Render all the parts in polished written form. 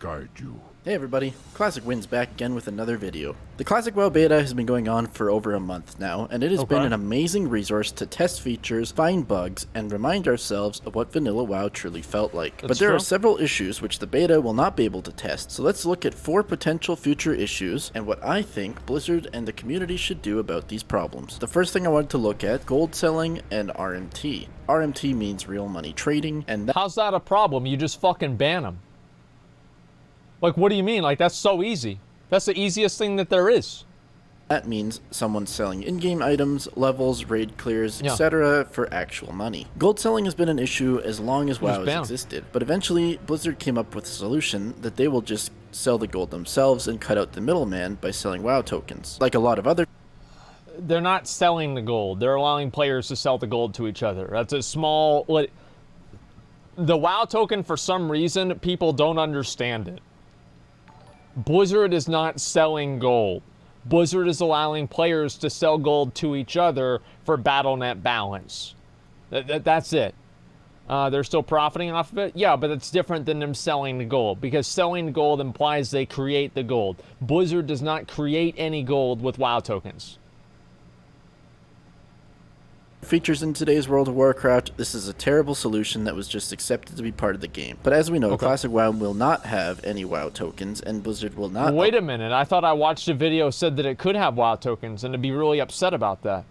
guide you. Hey everybody, Classic Wins back again with another video. The Classic WoW beta has been going on for over a month now, and it has been an amazing resource to test features, find bugs, and remind ourselves of what vanilla WoW truly felt like. But there are several issues which the beta will not be able to test, so let's look at 4 potential future issues and what I think Blizzard and the community should do about these problems. The first thing I wanted to look at, gold selling and RMT. RMT means real money trading, and how's that a problem? You just fucking ban them. Like, what do you mean? Like, that's so easy. That's the easiest thing that there is. That means someone selling in-game items, levels, raid clears, etc. for actual money. Gold selling has been an issue as long as WoW has existed, but eventually Blizzard came up with a solution that they will just sell the gold themselves and cut out the middleman by selling WoW tokens. Like a lot of other... They're not selling the gold. They're allowing players to sell the gold to each other. That's a small... The WoW token, for some reason, people don't understand it. Blizzard is not selling gold. Blizzard is allowing players to sell gold to each other for BattleNet balance. That's it. They're still profiting off of it? Yeah, but it's different than them selling the gold, because selling the gold implies they create the gold. Blizzard does not create any gold with WoW tokens. Features in today's World of Warcraft, this is a terrible solution that was just accepted to be part of the game. But as we know, Classic WoW will not have any WoW tokens, and Blizzard will not... Wait a minute, I thought I watched a video said that it could have WoW tokens, and to be really upset about that.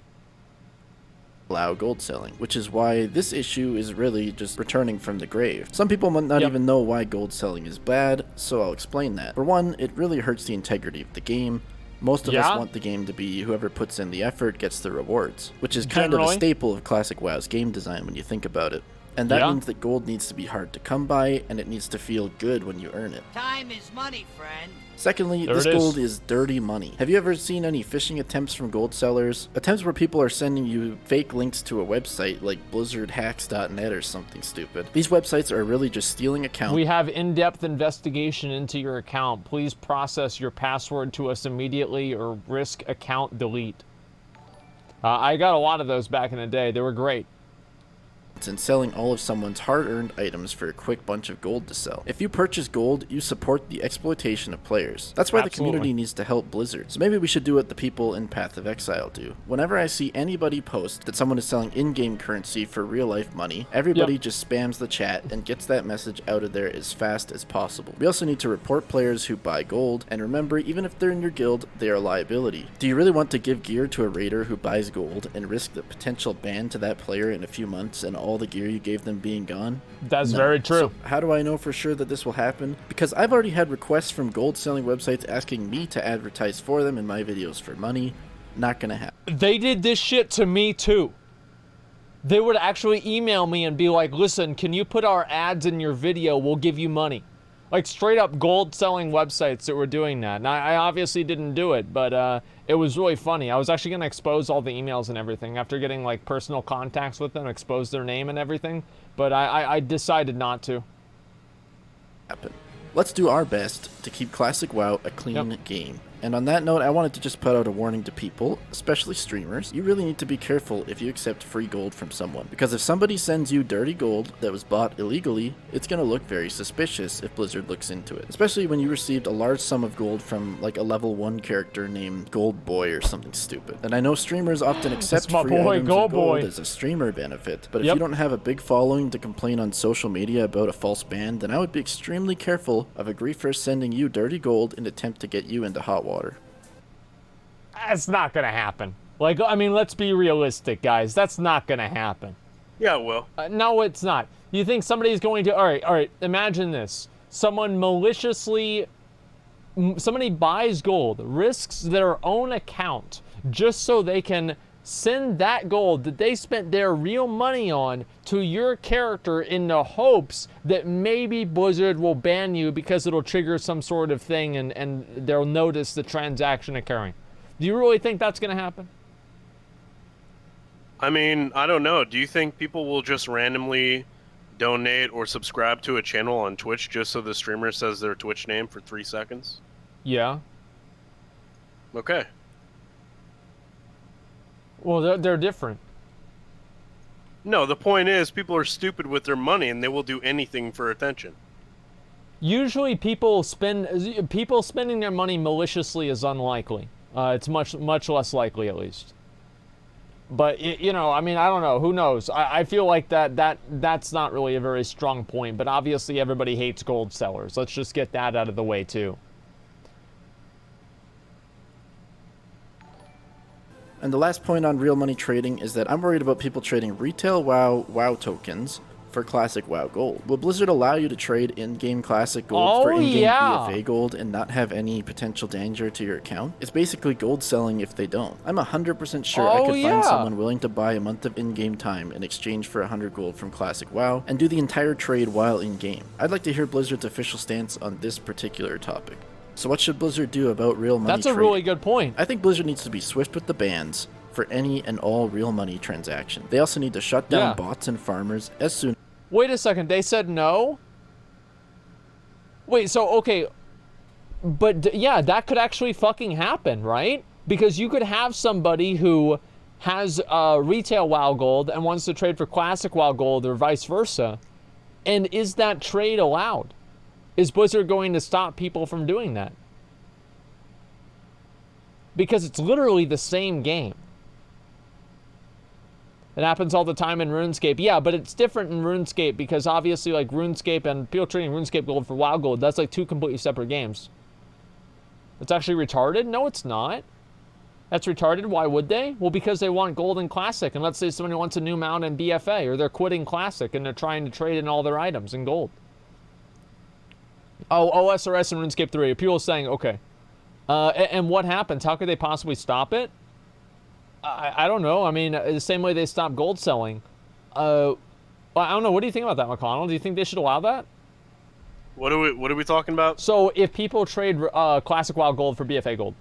Allow gold selling, which is why this issue is really just returning from the grave. Some people might not even know why gold selling is bad, so I'll explain that. For one, it really hurts the integrity of the game. Most of us want the game to be whoever puts in the effort gets the rewards, which is kind of a staple of Classic WoW's game design when you think about it. And that means that gold needs to be hard to come by, and it needs to feel good when you earn it. Time is money, friend. Secondly, this gold is dirty money. Have you ever seen any phishing attempts from gold sellers? Attempts where people are sending you fake links to a website like blizzardhacks.net or something stupid. These websites are really just stealing accounts. We have in-depth investigation into your account. Please process your password to us immediately or risk account delete. I got a lot of those back in the day. They were great. And selling all of someone's hard-earned items for a quick bunch of gold to sell. If you purchase gold, you support the exploitation of players. That's why the community needs to help Blizzard. So maybe we should do what the people in Path of Exile do. Whenever I see anybody post that someone is selling in-game currency for real-life money, everybody just spams the chat and gets that message out of there as fast as possible. We also need to report players who buy gold, and remember, even if they're in your guild, they are a liability. Do you really want to give gear to a raider who buys gold and risk the potential ban to that player in a few months and all the gear you gave them being gone? That's very true. So how do I know for sure that this will happen? Because I've already had requests from gold selling websites asking me to advertise for them in my videos for money. Not gonna happen. They did this shit to me too. They would actually email me and be like, listen, can you put our ads in your video? We'll give you money. Like straight up gold selling websites that were doing that. And I obviously didn't do it, but it was really funny. I was actually going to expose all the emails and everything after getting like personal contacts with them, expose their name and everything. But I decided not to. Let's do our best to keep Classic WoW a clean game. And on that note, I wanted to just put out a warning to people, especially streamers. You really need to be careful if you accept free gold from someone. Because if somebody sends you dirty gold that was bought illegally, it's going to look very suspicious if Blizzard looks into it. Especially when you received a large sum of gold from like a level 1 character named Gold Boy or something stupid. And I know streamers often accept free items of gold as a streamer benefit. But if you don't have a big following to complain on social media about a false ban, then I would be extremely careful of a griefer sending you dirty gold in an attempt to get you into hot water. That's not gonna happen. Like, I mean, let's be realistic, guys. That's not gonna happen. Yeah, it will. No, it's not. You think somebody's going to... All right, imagine this. Someone maliciously... Somebody buys gold, risks their own account, just so they can send that gold that they spent their real money on to your character in the hopes that maybe Blizzard will ban you because it'll trigger some sort of thing and they'll notice the transaction occurring. Do you really think that's going to happen? I mean, I don't know. Do you think people will just randomly donate or subscribe to a channel on Twitch just so the streamer says their Twitch name for 3 seconds? Yeah. Okay. Well, they're different. No, the point is people are stupid with their money and they will do anything for attention. Usually people spending their money maliciously is unlikely. It's much less likely, at least. But you know, I mean, I don't know. Who knows? I feel like that's not really a very strong point. But obviously, everybody hates gold sellers. Let's just get that out of the way too. And the last point on real money trading is that I'm worried about people trading retail WoW tokens for classic WoW gold. Will Blizzard allow you to trade in-game classic gold for in-game BFA gold and not have any potential danger to your account? It's basically gold selling if they don't. I'm 100% sure I could find someone willing to buy a month of in-game time in exchange for 100 gold from classic WoW and do the entire trade while in-game. I'd like to hear Blizzard's official stance on this particular topic. So what should Blizzard do about real money That's a trading? really good point. I think Blizzard needs to be swift with the bans for any and all real money transactions. They also need to shut down bots and farmers as soon. Wait a second, they said no? Wait, so, okay, but yeah, that could actually fucking happen, right? Because you could have somebody who has retail WoW gold and wants to trade for classic WoW gold or vice versa, and is that trade allowed? Is Blizzard going to stop people from doing that? Because it's literally the same game. It happens all the time in RuneScape. Yeah, but it's different in RuneScape because obviously, like, RuneScape and people trading RuneScape gold for WoW gold, that's like two completely separate games. It's actually retarded? No, it's not. That's retarded. Why would they? Well, because they want gold in Classic. And let's say somebody wants a new mount in BFA, or they're quitting Classic and they're trying to trade in all their items in gold. Oh, OSRS and RuneScape 3. People are saying, okay. And what happens? How could they possibly stop it? I don't know. I mean, the same way they stopped gold selling. Well, I don't know. What do you think about that, McConnell? Do you think they should allow that? What are we talking about? So if people trade classic WoW gold for BFA gold.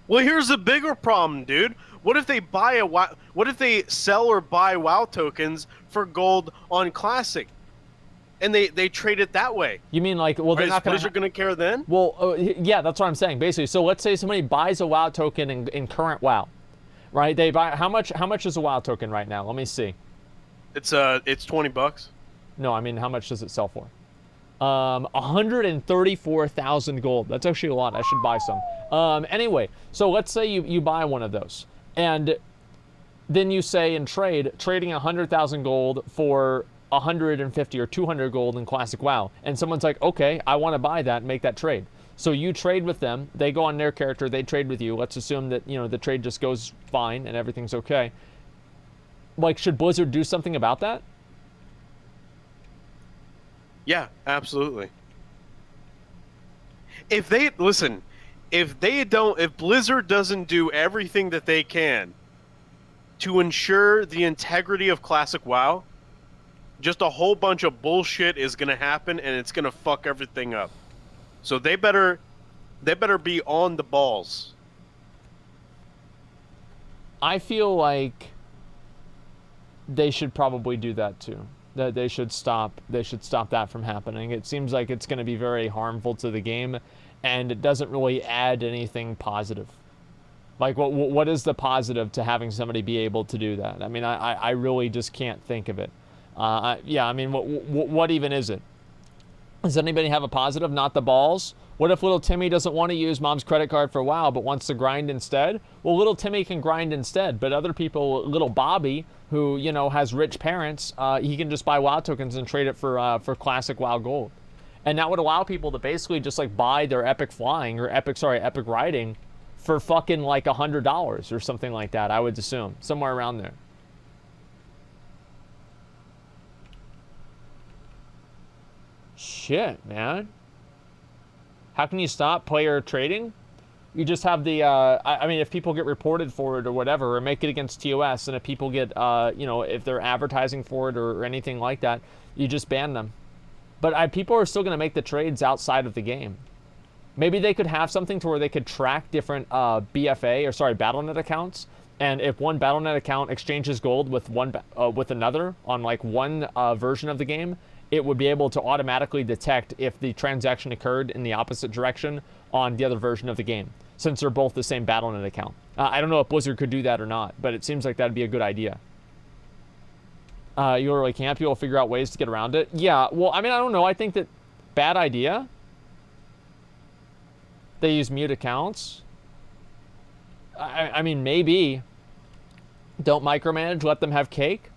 Well, here's a bigger problem, dude. What if they what if they sell or buy WoW tokens for gold on classic? And they trade it that way. You mean like, well, they're not going to... Is Blizzard going to care then? Well, yeah, that's what I'm saying, basically. So let's say somebody buys a WoW token in current WoW, right? They buy... How much is a WoW token right now? Let me see. It's $20. No, I mean, how much does it sell for? 134,000 gold. That's actually a lot. I should buy some. Anyway, so let's say you buy one of those. And then you say in trading 100,000 gold for 150 or 200 gold in classic WoW, and someone's like, okay, I want to buy that and make that trade. So you trade with them, they go on their character, they trade with you. Let's assume that, you know, the trade just goes fine and everything's okay. Like, should Blizzard do something about that? Yeah, absolutely. If Blizzard doesn't do everything that they can to ensure the integrity of classic WoW, just a whole bunch of bullshit is going to happen, and it's going to fuck everything up. So they better be on the balls. I feel like they should probably do that too. That they should stop that from happening. It seems like it's going to be very harmful to the game, and it doesn't really add anything positive. Like, what is the positive to having somebody be able to do that? I mean, I really just can't think of it. Yeah, I mean, what even is it? Does anybody have a positive? Not the balls? What if little Timmy doesn't want to use mom's credit card for WoW but wants to grind instead? Well, little Timmy can grind instead, but other people, little Bobby, who, you know, has rich parents, he can just buy WoW tokens and trade it for classic WoW gold. And that would allow people to basically just, like, buy their epic flying or epic riding for fucking, like, $100 or something like that, I would assume. Somewhere around there. Shit, man. How can you stop player trading? You just have the, I mean, if people get reported for it or whatever, or make it against TOS, and if people get, you know, if they're advertising for it or anything like that, you just ban them. But people are still going to make the trades outside of the game. Maybe they could have something to where they could track different Battle.net accounts, and if one Battle.net account exchanges gold with with another on like one version of the game, it would be able to automatically detect if the transaction occurred in the opposite direction on the other version of the game, since they're both the same Battle.net account. I don't know if Blizzard could do that or not, but it seems like that'd be a good idea. You really can't. People figure out ways to get around it. Yeah, well, I mean, I don't know. I think that Bad idea. They use mute accounts. I mean, maybe. Don't micromanage, let them have cake.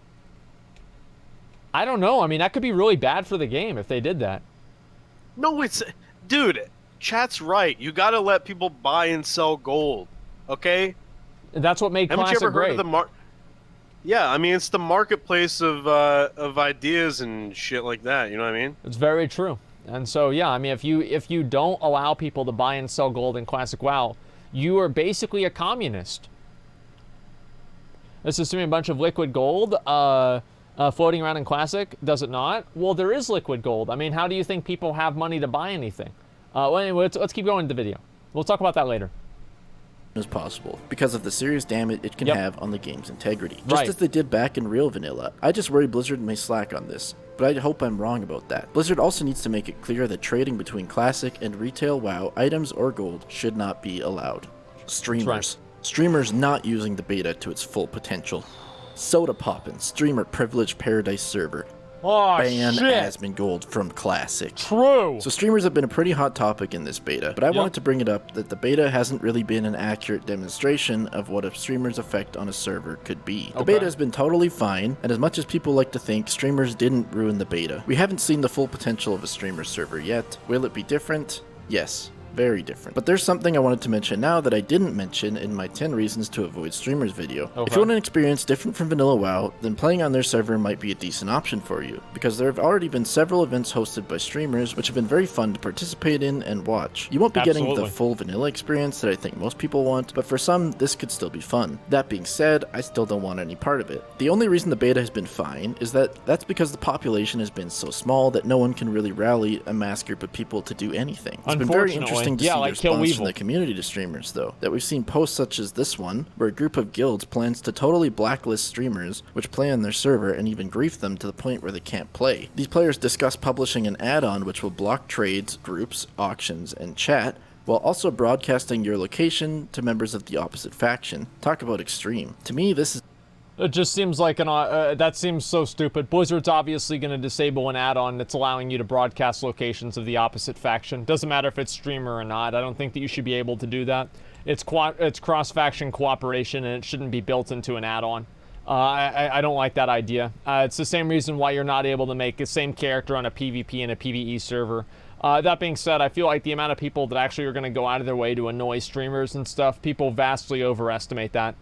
I don't know. I mean, that could be really bad for the game if they did that. No, it's... Dude, chat's right. You gotta let people buy and sell gold, okay? That's what made Haven't you Classic ever heard great. of the Yeah, I mean, it's the marketplace of ideas and shit like that, you know what I mean? It's very true. And so, yeah, I mean, if you don't allow people to buy and sell gold in Classic WoW, you are basically a communist. This is assuming a bunch of liquid gold floating around in Classic. Does it not? Well, there is liquid gold. I mean, how do you think people have money to buy anything? Well, anyway, let's keep going to the video. We'll talk about that later. As possible because of the serious damage it can have on the game's integrity. Just Right. as they did back in real vanilla. I just worry Blizzard may slack on this, but I hope I'm wrong about that. Blizzard also needs to make it clear that trading between classic and retail WoW items or gold should not be allowed. Streamers. Streamers not using the beta to its full potential. Soda poppin', streamer privileged Paradise server. Oh, Ban shit. Asmongold from Classic. True. So streamers have been a pretty hot topic in this beta, but I wanted to bring it up that the beta hasn't really been an accurate demonstration of what a streamer's effect on a server could be. The beta has been totally fine, and as much as people like to think, streamers didn't ruin the beta. We haven't seen the full potential of a streamer server yet. Will it be different? Yes. Very different. But there's something I wanted to mention now that I didn't mention in my 10 reasons to avoid streamers video. If you want an experience different from vanilla WoW, then playing on their server might be a decent option for you, because there have already been several events hosted by streamers which have been very fun to participate in and watch. You won't be getting the full vanilla experience that I think most people want, but for some, this could still be fun. That being said, I still don't want any part of it. The only reason the beta has been fine is that's because the population has been so small that no one can really rally a mass group of people to do anything. It's been very interesting to see the response from the community to streamers, though, that we've seen posts such as this one, where a group of guilds plans to totally blacklist streamers which play on their server and even grief them to the point where they can't play. These players discuss publishing an add-on which will block trades, groups, auctions, and chat, while also broadcasting your location to members of the opposite faction. Talk about extreme. To me, this is... It just seems like that seems so stupid. Blizzard's obviously going to disable an add-on that's allowing you to broadcast locations of the opposite faction. Doesn't matter if it's streamer or not. I don't think that you should be able to do that. It's cross-faction cooperation, and it shouldn't be built into an add-on. I don't like that idea. It's the same reason why you're not able to make the same character on a PvP and a PvE server. That being said, I feel like the amount of people that actually are going to go out of their way to annoy streamers and stuff, people vastly overestimate that.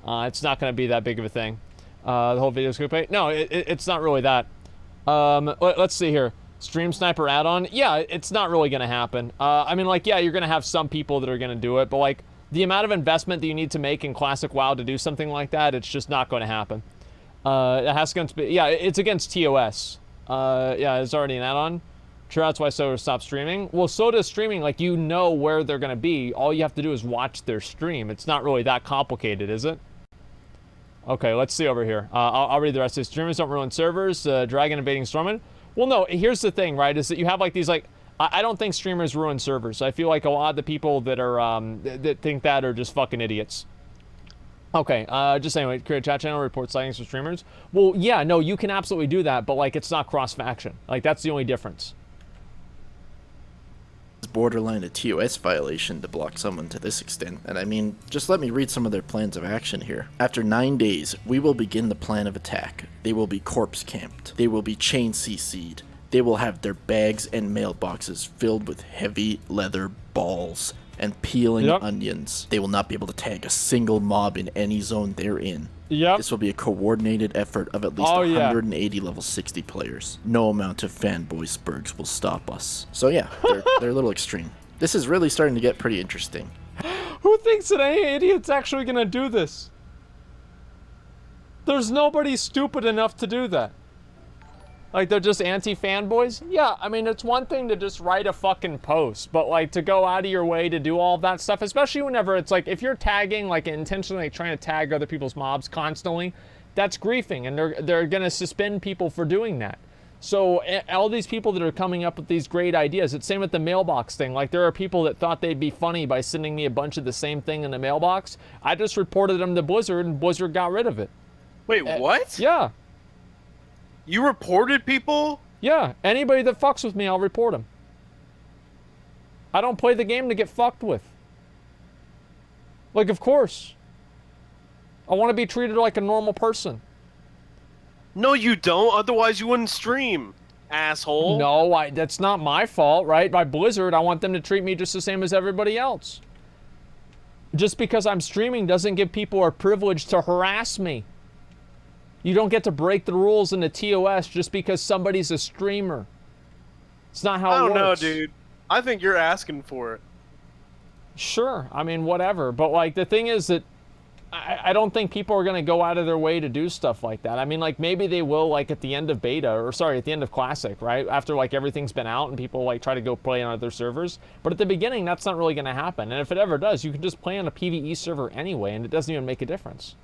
It's not going to be that big of a thing. The whole video scoop pay? No, it's not really that. Let's see here. Stream Sniper add-on? Yeah, it's not really going to happen. I mean, like, yeah, you're going to have some people that are going to do it, but, like, the amount of investment that you need to make in Classic WoW to do something like that, it's just not going to happen. It has to be, yeah, it's against TOS. Yeah, it's already an add-on. Sure, that's why Soda stopped streaming. Well, Soda's streaming, like, you know where they're going to be. All you have to do is watch their stream. It's not really that complicated, is it? Okay, let's see over here. I'll read the rest of this. Streamers don't ruin servers. Dragon invading Stormwind. Well, no, here's the thing, right, is that you have, like, these, like... I don't think streamers ruin servers. I feel like a lot of the people that are, that think that are just fucking idiots. Okay, just anyway, create a chat channel, report sightings for streamers. Well, yeah, no, you can absolutely do that, but, like, it's not cross-faction. Like, that's the only difference. Borderline a TOS violation to block someone to this extent, and I mean, just let me read some of their plans of action here. After 9 days, we will begin the plan of attack. They will be corpse camped. They will be chain CC'd. They will have their bags and mailboxes filled with heavy leather balls and peeling onions. They will not be able to tag a single mob in any zone they're in. This will be a coordinated effort of at least 180 level 60 players. No amount of fanboy spurgs will stop us. So yeah, they're a little extreme. This is really starting to get pretty interesting. Who thinks that any idiot's actually gonna do this? There's nobody stupid enough to do that. Like, they're just anti-fanboys? Yeah, I mean, it's one thing to just write a fucking post, but, like, to go out of your way to do all of that stuff, especially whenever it's, like, if you're tagging, like, intentionally trying to tag other people's mobs constantly, that's griefing, and they're gonna suspend people for doing that. So, all these people that are coming up with these great ideas, it's same with the mailbox thing. Like, there are people that thought they'd be funny by sending me a bunch of the same thing in the mailbox. I just reported them to Blizzard, and Blizzard got rid of it. Wait, what? Yeah. You reported people? Yeah, anybody that fucks with me, I'll report them. I don't play the game to get fucked with. Like, of course. I want to be treated like a normal person. No, you don't. Otherwise, you wouldn't stream, asshole. No, that's not my fault, right? By Blizzard, I want them to treat me just the same as everybody else. Just because I'm streaming doesn't give people a privilege to harass me. You don't get to break the rules in the TOS just because somebody's a streamer. It's not how it works. I don't know, dude. I think you're asking for it. Sure, I mean, whatever. But, like, the thing is that I don't think people are going to go out of their way to do stuff like that. I mean, like, maybe they will, like, at the end of beta, or sorry, at the end of Classic, right? After, like, everything's been out and people, like, try to go play on other servers. But at the beginning, that's not really going to happen. And if it ever does, you can just play on a PvE server anyway, and it doesn't even make a difference.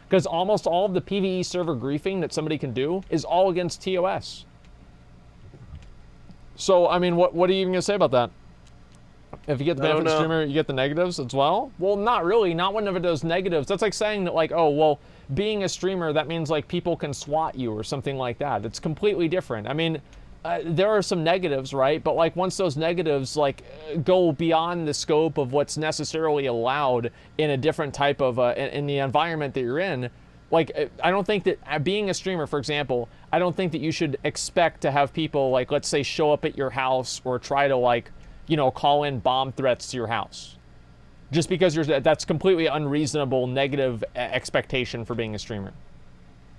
Because almost all of the PvE server griefing that somebody can do is all against TOS. So, I mean, what are you even going to say about that? If you get the benefit streamer, you get the negatives as well? Well, not really. Not one of those negatives. That's like saying that, like, oh, well, being a streamer, that means, like, people can swat you or something like that. It's completely different. I mean, there are some negatives, right? But, like, once those negatives, like, go beyond the scope of what's necessarily allowed in a different type of, in the environment that you're in, like, I don't think that being a streamer, for example, I don't think that you should expect to have people, like, let's say, show up at your house or try to, like, you know, call in bomb threats to your house. Just because that's completely unreasonable, negative expectation for being a streamer.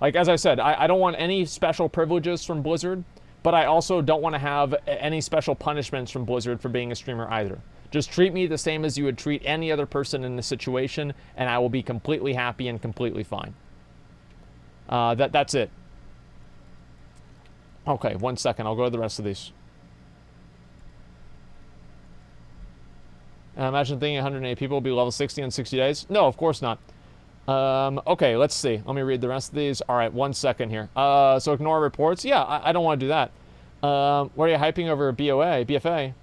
Like, as I said, I don't want any special privileges from Blizzard, but I also don't want to have any special punishments from Blizzard for being a streamer either. Just treat me the same as you would treat any other person in the situation, and I will be completely happy and completely fine. That's it. Okay, 1 second. I'll go to the rest of these. Imagine thinking 108 people will be level 60 in 60 days. No, of course not. Okay, let's see. Let me read the rest of these. All right, 1 second here. So ignore reports. Yeah, I don't want to do that. What are you hyping over BFA?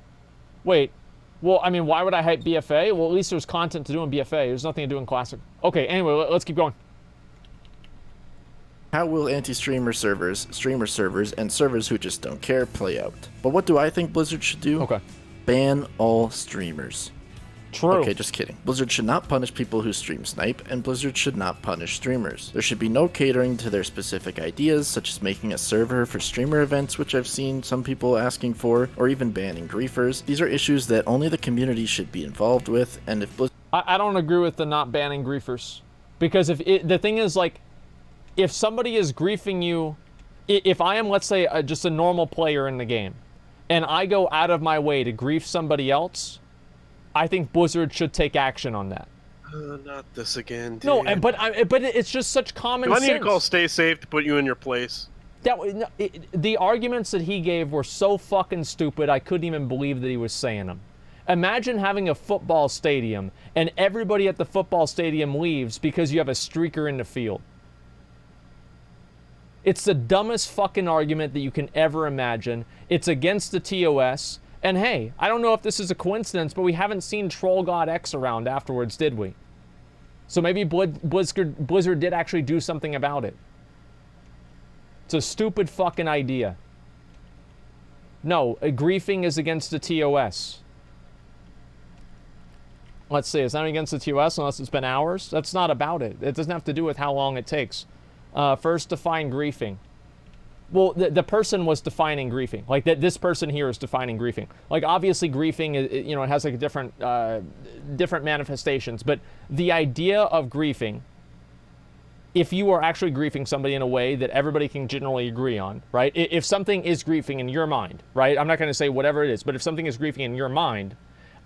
Wait. Well, I mean, why would I hype BFA? Well, at least there's content to do in BFA. There's nothing to do in Classic. Okay, anyway, let's keep going. How will anti-streamer servers, streamer servers, and servers who just don't care play out? But what do I think Blizzard should do? Okay. Ban all streamers. True. Okay, just kidding. Blizzard should not punish people who stream snipe, and Blizzard should not punish streamers. There should be no catering to their specific ideas, such as making a server for streamer events, which I've seen some people asking for, or even banning griefers. These are issues that only the community should be involved with, and if Blizzard... I don't agree with the not banning griefers. Because the thing is, like, if somebody is griefing you, if I am, let's say, just a normal player in the game, and I go out of my way to grief somebody else, I think Blizzard should take action on that. Not this again, dude. No, but it's just such common sense. Do I need to call Stay Safe to put you in your place? The arguments that he gave were so fucking stupid, I couldn't even believe that he was saying them. Imagine having a football stadium, and everybody at the football stadium leaves because you have a streaker in the field. It's the dumbest fucking argument that you can ever imagine. It's against the TOS. And hey, I don't know if this is a coincidence, but we haven't seen Troll God X around afterwards, did we? So maybe Blizzard did actually do something about it. It's a stupid fucking idea. No, griefing is against the TOS. Let's see, it's not against the TOS unless it's been hours. That's not about it. It doesn't have to do with how long it takes. First, define griefing. Well, the person was defining griefing. Like, this person here is defining griefing. Like, obviously, griefing, you know, it has, like, a different manifestations. But the idea of griefing, if you are actually griefing somebody in a way that everybody can generally agree on, right? If something is griefing in your mind, right? I'm not going to say whatever it is, but if something is griefing in your mind,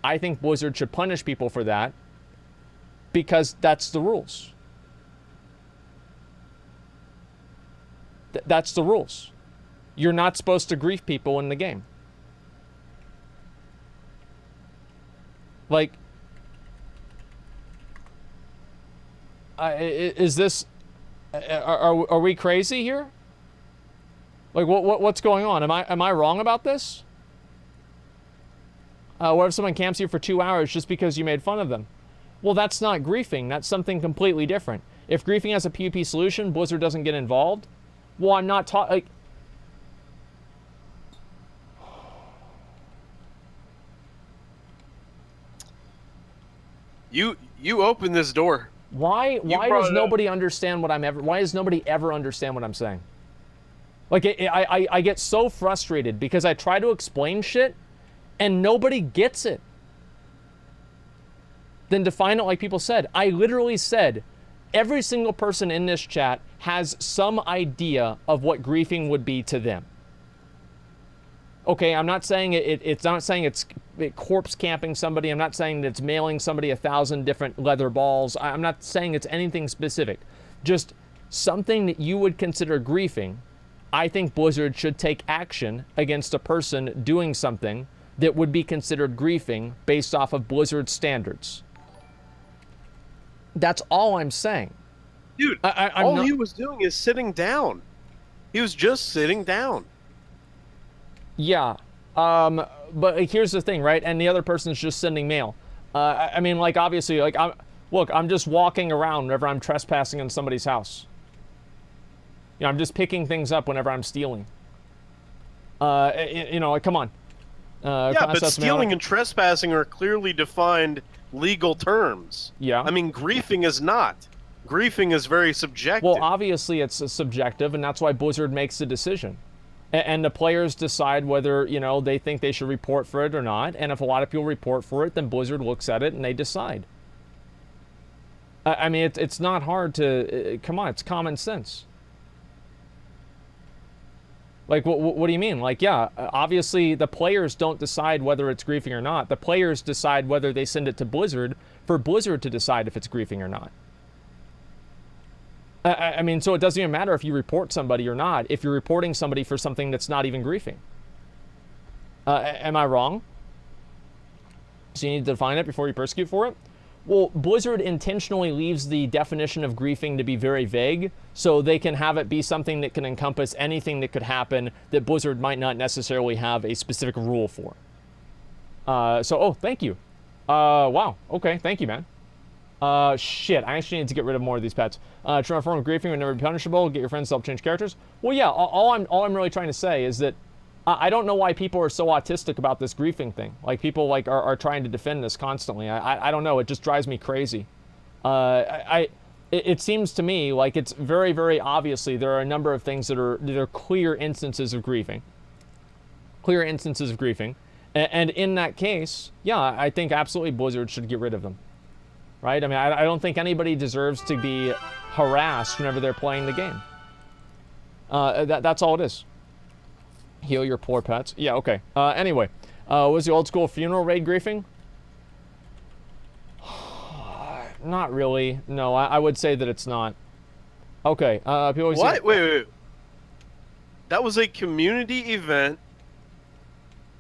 I think Blizzard should punish people for that because that's the rules. That's the rules. You're not supposed to grief people in the game. Like, is this? Are we crazy here? Like, what's going on? Am I wrong about this? What if someone camps you for 2 hours just because you made fun of them? Well, that's not griefing. That's something completely different. If griefing has a PvP solution, Blizzard doesn't get involved. Well, I'm not talking, like... You open this door. Why does nobody understand what why does nobody ever understand what I'm saying? Like, I get so frustrated because I try to explain shit and nobody gets it. Then define it like people said. I literally said, every single person in this chat has some idea of what griefing would be to them. Okay, I'm not saying it's not saying it's corpse camping somebody. I'm not saying that it's mailing somebody 1,000 different leather balls. I'm not saying it's anything specific. Just something that you would consider griefing. I think Blizzard should take action against a person doing something that would be considered griefing based off of Blizzard standards. That's all I'm saying. Dude, all he was doing is sitting down. He was just sitting down. Yeah, but here's the thing, right? And the other person's just sending mail. I mean, like, obviously, like, I'm just walking around whenever I'm trespassing in somebody's house. You know, I'm just picking things up whenever I'm stealing. You know, like, come on. Yeah, but stealing and trespassing are clearly defined legal terms. Yeah. I mean, griefing is not. Griefing is very subjective. Well, obviously it's subjective, and that's why Blizzard makes the decision. And the players decide whether, you know, they think they should report for it or not. And if a lot of people report for it, then Blizzard looks at it and they decide. I mean, it's not hard to... come on, it's common sense. Like, what do you mean? Like, yeah, obviously the players don't decide whether it's griefing or not. The players decide whether they send it to Blizzard for Blizzard to decide if it's griefing or not. I mean, so it doesn't even matter if you report somebody or not, if you're reporting somebody for something that's not even griefing. Am I wrong? So you need to define it before you persecute for it? Well, Blizzard intentionally leaves the definition of griefing to be very vague, so they can have it be something that can encompass anything that could happen that Blizzard might not necessarily have a specific rule for. Oh, thank you. Wow, okay, thank you, man. Shit, I actually need to get rid of more of these pets. True form of griefing would never be punishable. Get your friends to help change characters. Well, yeah, all I'm really trying to say is that I don't know why people are so autistic about this griefing thing. Like, people like are trying to defend this constantly. I don't know. It just drives me crazy. It seems to me like it's very, very obviously there are a number of things that are clear instances of griefing. Clear instances of griefing. And in that case, yeah, I think absolutely Blizzard should get rid of them. Right? I mean, I don't think anybody deserves to be harassed whenever they're playing the game. That's all it is. Heal your poor pets. Yeah, okay. Anyway, was the old school funeral raid griefing? Not really. No, I would say that it's not. Okay. People what? Say, wait. That was a community event,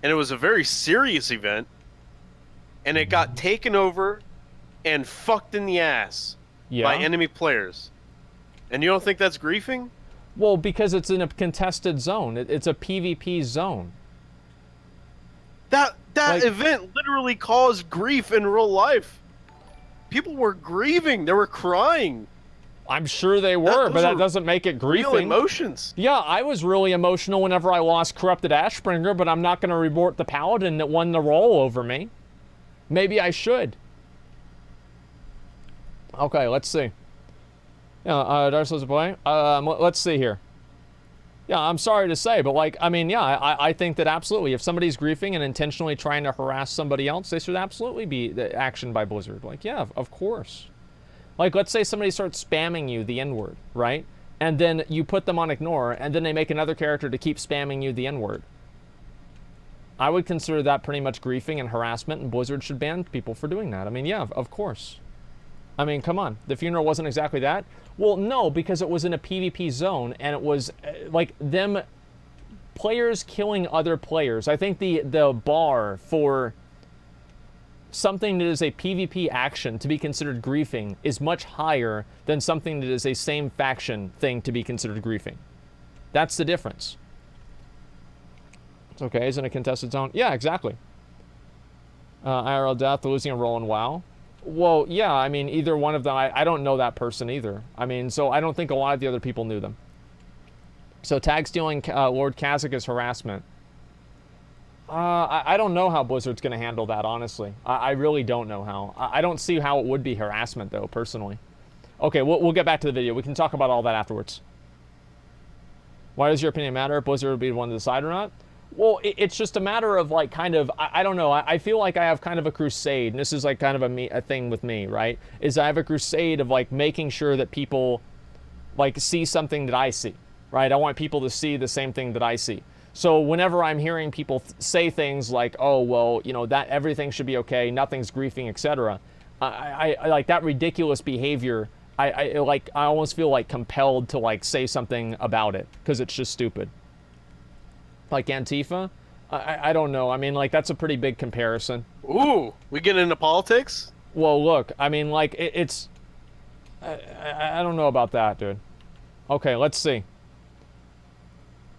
and it was a very serious event, and it got taken over and fucked in the ass by enemy players. And you don't think that's griefing? Well, because it's in a contested zone. It's a PvP zone. That like, event literally caused grief in real life. People were grieving. They were crying. I'm sure they were, but that doesn't make it griefing. Real emotions. Yeah, I was really emotional whenever I lost Corrupted Ashbringer, but I'm not going to report the Paladin that won the role over me. Maybe I should. Okay, let's see. Yeah, Dark Souls play. Let's see here. Yeah, I'm sorry to say, but like, I mean, yeah, I think that absolutely, if somebody's griefing and intentionally trying to harass somebody else, they should absolutely be action by Blizzard. Like, yeah, of course. Like, let's say somebody starts spamming you the N-word, right? And then you put them on ignore, and then they make another character to keep spamming you the N-word. I would consider that pretty much griefing and harassment, and Blizzard should ban people for doing that. I mean, yeah, of course. I mean, come on. The funeral wasn't exactly that. Well, no, because it was in a PvP zone, and it was like them players killing other players. I think the bar for something that is a PvP action to be considered griefing is much higher than something that is a same faction thing to be considered griefing. That's the difference. It's okay, isn't a contested zone? Yeah, exactly. IRL death, losing a role in WoW. Well, yeah, I mean, either one of them, I don't know that person either. I mean, so I don't think a lot of the other people knew them. So tag stealing Lord Kazakh is harassment. I don't know how Blizzard's going to handle that, honestly. I really don't know how. I don't see how it would be harassment, though, personally. Okay, we'll get back to the video. We can talk about all that afterwards. Why does your opinion matter? If Blizzard would be the one to decide or not? Well, it's just a matter of, like, kind of, I don't know. I feel like I have kind of a crusade, and this is, like, kind of a thing with me, right? Is I have a crusade of, like, making sure that people, like, see something that I see, right? I want people to see the same thing that I see. So whenever I'm hearing people say things like, oh, well, you know, that everything should be okay, nothing's griefing, etc., I like that ridiculous behavior. I almost feel like compelled to like say something about it because it's just stupid. Like Antifa, I don't know. I mean, like that's a pretty big comparison. Ooh, we get into politics? Well, look, I mean, like it's. I don't know about that, dude. Okay, let's see.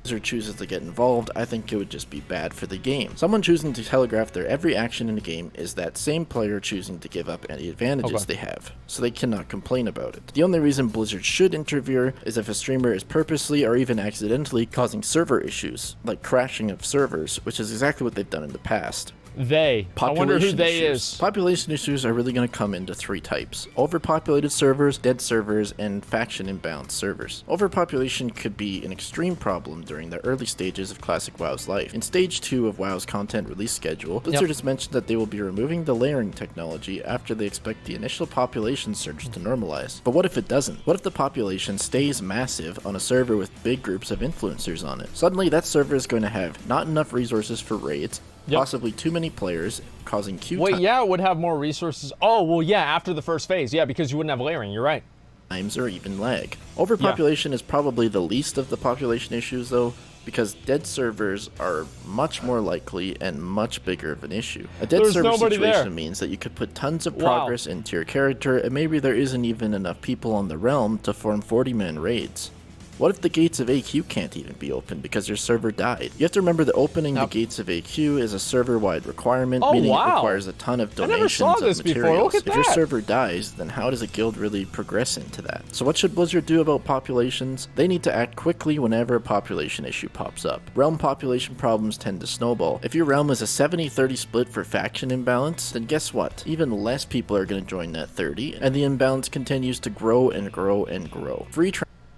Blizzard chooses to get involved, I think it would just be bad for the game. Someone choosing to telegraph their every action in a game is that same player choosing to give up any advantages they have, so they cannot complain about it. The only reason Blizzard should interfere is if a streamer is purposely or even accidentally causing server issues, like crashing of servers, which is exactly what they've done in the past. They. I wonder who they is. Population issues are really going to come into three types: overpopulated servers, dead servers, and faction imbalanced servers. Overpopulation could be an extreme problem during the early stages of Classic WoW's life. In Stage 2 of WoW's content release schedule, Blizzard has mentioned that they will be removing the layering technology after they expect the initial population surge to normalize. But what if it doesn't? What if the population stays massive on a server with big groups of influencers on it? Suddenly that server is going to have not enough resources for raids, possibly too many players, causing queue Wait, yeah, it would have more resources. Oh, well, yeah, after the first phase. Yeah, because you wouldn't have layering. You're right. times or even lag. Overpopulation is probably the least of the population issues, though, because dead servers are much more likely and much bigger of an issue. A dead server situation means that you could put tons of progress into your character, and maybe there isn't even enough people on the realm to form 40-man raids. What if the gates of AQ can't even be opened because your server died? You have to remember that opening the gates of AQ is a server-wide requirement, meaning it requires a ton of donations of materials. If your server dies, then how does a guild really progress into that? So what should Blizzard do about populations? They need to act quickly whenever a population issue pops up. Realm population problems tend to snowball. If your realm is a 70-30 split for faction imbalance, then guess what? Even less people are going to join that 30, and the imbalance continues to grow and grow and grow.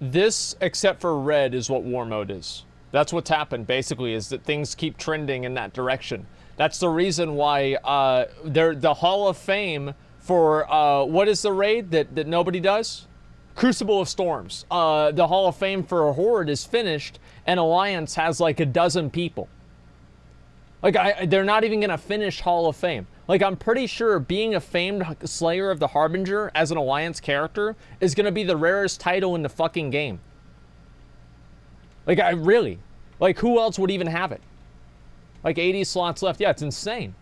This, except for red, is what war mode is. That's what's happened, basically, is that things keep trending in that direction. That's the reason why the Hall of Fame for, what is the raid that nobody does? Crucible of Storms. The Hall of Fame for Horde is finished, and Alliance has like a dozen people. Like, they're not even going to finish Hall of Fame. Like, I'm pretty sure being a famed Slayer of the Harbinger as an Alliance character is going to be the rarest title in the fucking game. Like, really. Like, who else would even have it? Like, 80 slots left. Yeah, it's insane.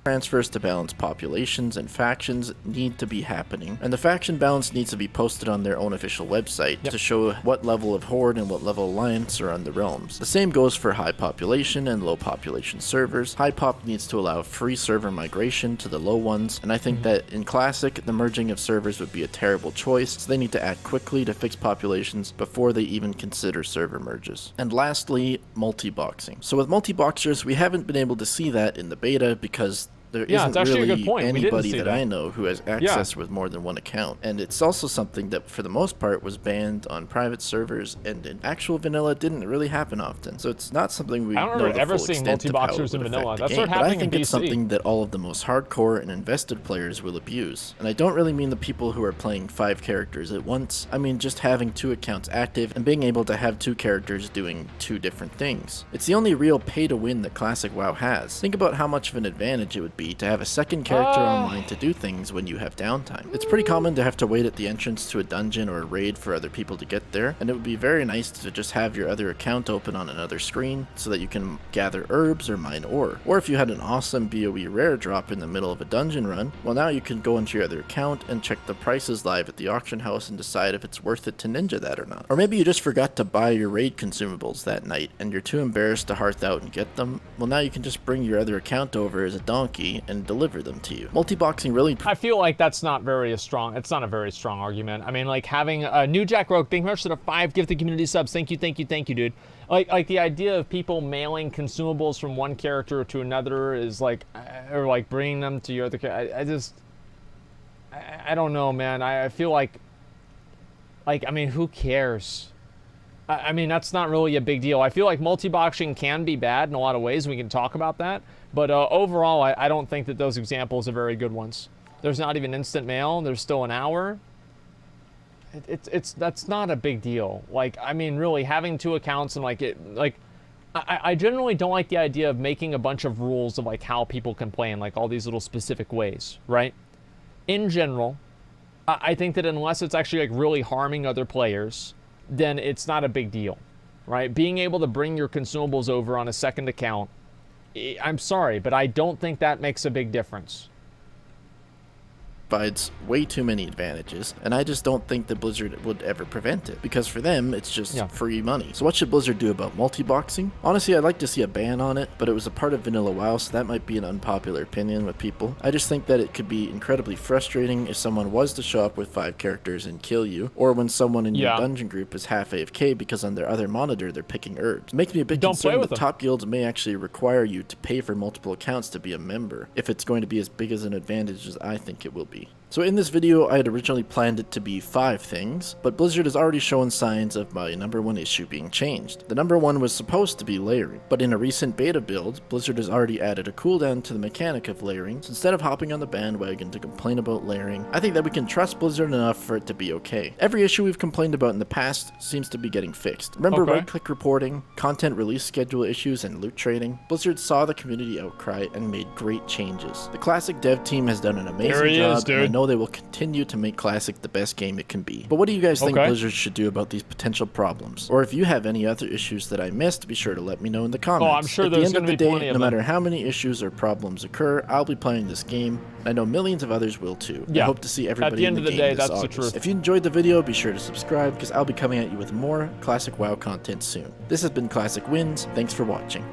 Transfers to balance populations and factions need to be happening, and the faction balance needs to be posted on their own official website to show what level of Horde and what level Alliance are on the realms. The same goes for high population and low population servers. High pop needs to allow free server migration to the low ones, and I think that in Classic, the merging of servers would be a terrible choice, so they need to act quickly to fix populations before they even consider server merges. And lastly, multi-boxing. So with multi-boxers, we haven't been able to see that in the beta because there isn't really anybody that I know who has access with more than one account. And it's also something that, for the most part, was banned on private servers, and in actual vanilla didn't really happen often. So it's not something we know the full extent of how it would affect the game. But I think it's something that all of the most hardcore and invested players will abuse. And I don't really mean the people who are playing 5 characters at once. I mean just having 2 accounts active and being able to have 2 characters doing 2 different things. It's the only real pay-to-win that Classic WoW has. Think about how much of an advantage it would be to have a second character online to do things when you have downtime. It's pretty common to have to wait at the entrance to a dungeon or a raid for other people to get there, and it would be very nice to just have your other account open on another screen so that you can gather herbs or mine ore. Or if you had an awesome BOE rare drop in the middle of a dungeon run, well, now you can go into your other account and check the prices live at the auction house and decide if it's worth it to ninja that or not. Or maybe you just forgot to buy your raid consumables that night and you're too embarrassed to hearth out and get them. Well, now you can just bring your other account over as a donkey be and deliver them to you. Multi-boxing really... I feel like that's not very strong. It's not a very strong argument. I mean, like having a New Jack Rogue, thank you much for the 5 gifted community subs. Thank you, dude. Like the idea of people mailing consumables from one character to another is like, or like bringing them to your other character. I don't know, man. I feel like, I mean, who cares? I mean, that's not really a big deal. I feel like multi-boxing can be bad in a lot of ways. We can talk about that. But overall, I don't think that those examples are very good ones. There's not even instant mail. There's still an hour. That's not a big deal. Like, I mean, really, having 2 accounts and I generally don't like the idea of making a bunch of rules of like how people can play in like all these little specific ways, right? In general, I think that unless it's actually like really harming other players, then it's not a big deal, right? Being able to bring your consumables over on a second account, I'm sorry, but I don't think that makes a big difference. Provides way too many advantages, and I just don't think that Blizzard would ever prevent it, because for them, it's just free money. So what should Blizzard do about multi-boxing? Honestly, I'd like to see a ban on it, but it was a part of Vanilla WoW, so that might be an unpopular opinion with people. I just think that it could be incredibly frustrating if someone was to show up with 5 characters and kill you, or when someone in your dungeon group is half AFK because on their other monitor they're picking herbs. It makes me a bit concerned that top guilds may actually require you to pay for multiple accounts to be a member, if it's going to be as big as an advantage as I think it will be. So in this video, I had originally planned it to be 5 things, but Blizzard has already shown signs of my number 1 issue being changed. The number 1 was supposed to be layering, but in a recent beta build, Blizzard has already added a cooldown to the mechanic of layering, so instead of hopping on the bandwagon to complain about layering, I think that we can trust Blizzard enough for it to be okay. Every issue we've complained about in the past seems to be getting fixed. Remember right-click reporting, content release schedule issues, and loot trading? Blizzard saw the community outcry and made great changes. The Classic dev team has done an amazing job, and I know they will continue to make Classic the best game it can be. But what do you guys think Blizzard should do about these potential problems? Or if you have any other issues that I missed, be sure to let me know in the comments. Oh, I'm sure there's going to be plenty of them. No matter how many issues or problems occur, I'll be playing this game. I know millions of others will too. I hope to see everybody in the game this August. If you enjoyed the video, be sure to subscribe, because I'll be coming at you with more Classic WoW content soon. This has been Classic Wins. Thanks for watching.